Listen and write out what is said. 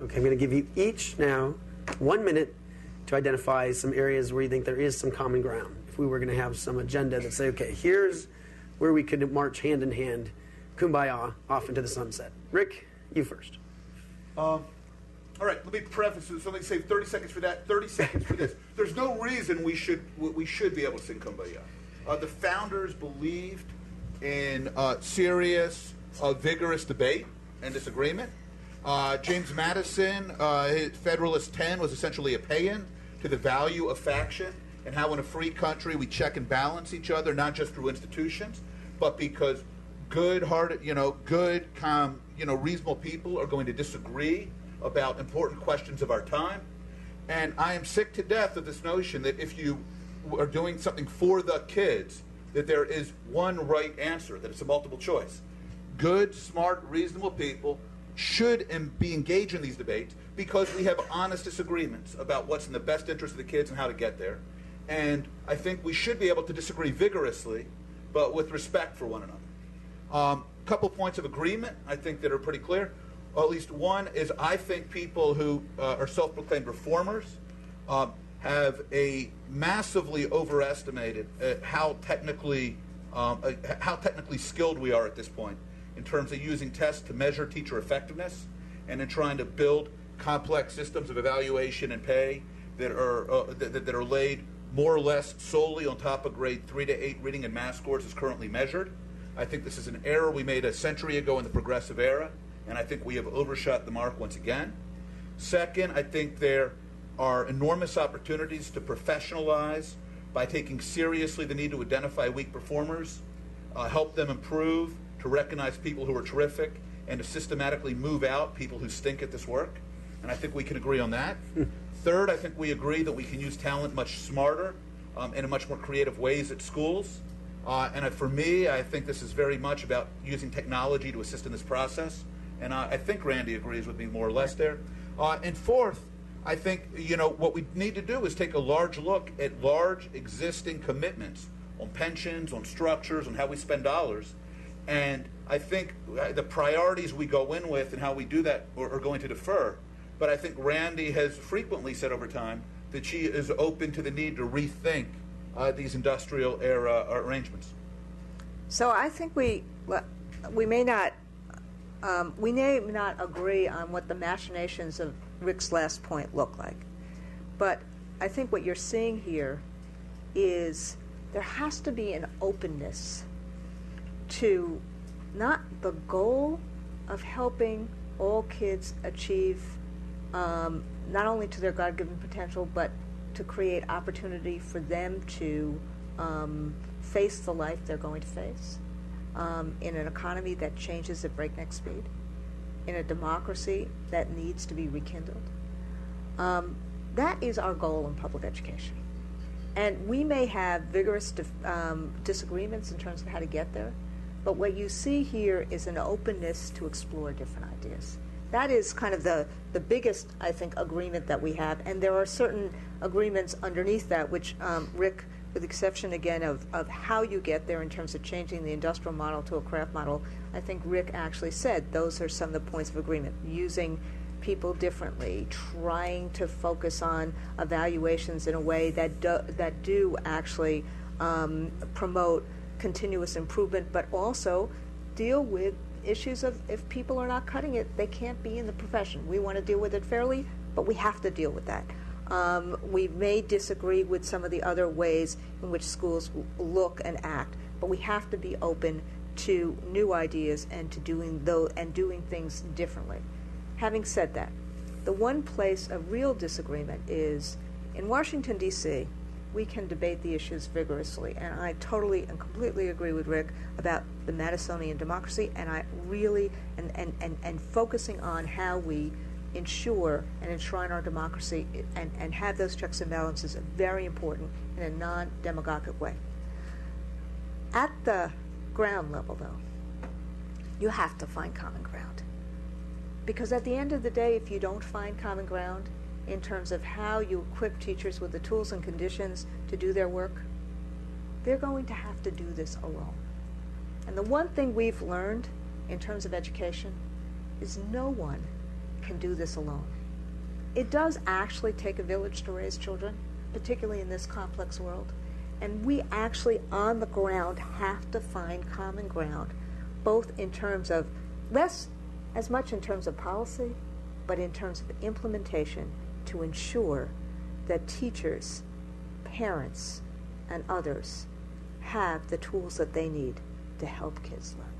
Okay, I'm going to give you each now 1 minute to identify some areas where you think there is some common ground. If we were going to have some agenda that say, okay, here's where we could march hand in hand, kumbaya, off into the sunset. Rick, you first. All right, let me preface this. So let me say 30 seconds for that, 30 seconds for this. There's no reason we should be able to sing Kumbaya. The founders believed in serious, vigorous debate and disagreement. James Madison, his Federalist 10 was essentially a pay-in to the value of faction and how in a free country we check and balance each other, not just through institutions, but because good-hearted, reasonable people are going to disagree about important questions of our time. And I am sick to death of this notion that if you are doing something for the kids, that there is one right answer, that it's a multiple choice. Good, smart, reasonable people should be engaged in these debates because we have honest disagreements about what's in the best interest of the kids and how to get there. And I think we should be able to disagree vigorously, but with respect for one another. Couple points of agreement, I think, that are pretty clear. Or at least one is I think people who are self-proclaimed reformers have a massively overestimated how technically skilled we are at this point in terms of using tests to measure teacher effectiveness and in trying to build complex systems of evaluation and pay that are laid more or less solely on top of grade 3 to 8 reading and math scores as currently measured. I think this is an error we made a century ago in the progressive era, and I think we have overshot the mark once again. Second, I think there are enormous opportunities to professionalize by taking seriously the need to identify weak performers, help them improve, to recognize people who are terrific, and to systematically move out people who stink at this work. And I think we can agree on that. Third, I think we agree that we can use talent much smarter and in much more creative ways at schools. And for me, I think this is very much about using technology to assist in this process. And I think Randy agrees with me more or less there. And fourth, I think what we need to do is take a large look at large existing commitments on pensions, on structures, on how we spend dollars. And I think the priorities we go in with and how we do that are going to differ. But I think Randy has frequently said over time that she is open to the need to rethink these industrial era arrangements. So I think we may not agree on what the machinations of Rick's last point look like. But I think what you're seeing here is there has to be an openness to not the goal of helping all kids achieve not only to their God-given potential, but to create opportunity for them to face the life they're going to face in an economy that changes at breakneck speed, in a democracy that needs to be rekindled. That is our goal in public education. And we may have vigorous disagreements in terms of how to get there, but what you see here is an openness to explore different ideas. That is kind of the biggest, I think, agreement that we have. And there are certain agreements underneath that, which Rick, with the exception, again, of how you get there in terms of changing the industrial model to a craft model, I think Rick actually said those are some of the points of agreement. Using people differently, trying to focus on evaluations in a way that do actually promote continuous improvement, but also deal with issues of if people are not cutting it, they can't be in the profession. We want to deal with it fairly, but we have to deal with that. We may disagree with some of the other ways in which schools look and act, but we have to be open to new ideas and to doing things differently. Having said that, the one place of real disagreement is in Washington, D.C., we can debate the issues vigorously, and I totally and completely agree with Rick about the Madisonian democracy, and I really and focusing on how we ensure and enshrine our democracy and have those checks and balances are very important in a non-demagogic way. At the ground level, though, you have to find common ground, because at the end of the day, if you don't find common ground in terms of how you equip teachers with the tools and conditions to do their work, they're going to have to do this alone. And the one thing we've learned in terms of education is no one can do this alone. It does actually take a village to raise children, particularly in this complex world. And we actually, on the ground, have to find common ground, both in terms of, less as much in terms of policy, but in terms of implementation to ensure that teachers, parents, and others have the tools that they need to help kids learn.